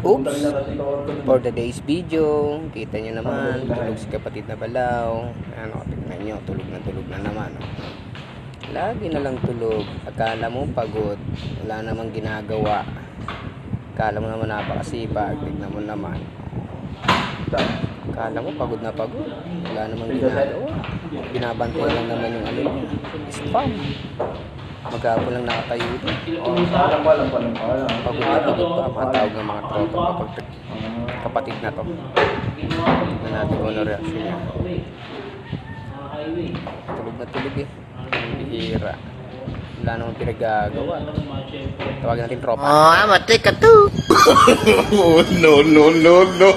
Oops! For today's video, kita nyo naman, tulog si kapatid na balaw. Ano, tignan nyo, tulog na naman. Lagi na lang tulog. Akala mo pagod, wala namang ginagawa. Akala mo naman napakasipag, tignan mo naman. Akala mo pagod na pagod, wala namang ginagawa. Binabantay lang naman yung ano niya, spam. Magkapon lang nakatayo doon. Pagod na pagod pa. Matawag ng mga tropa kapag kapatid na to. Tignan natin kung ano reaction niya. Tulog na tulog eh. Bihira. Wala namang pinagagawa. Tawagin natin tropa. Matay ka to. Oh, no. No.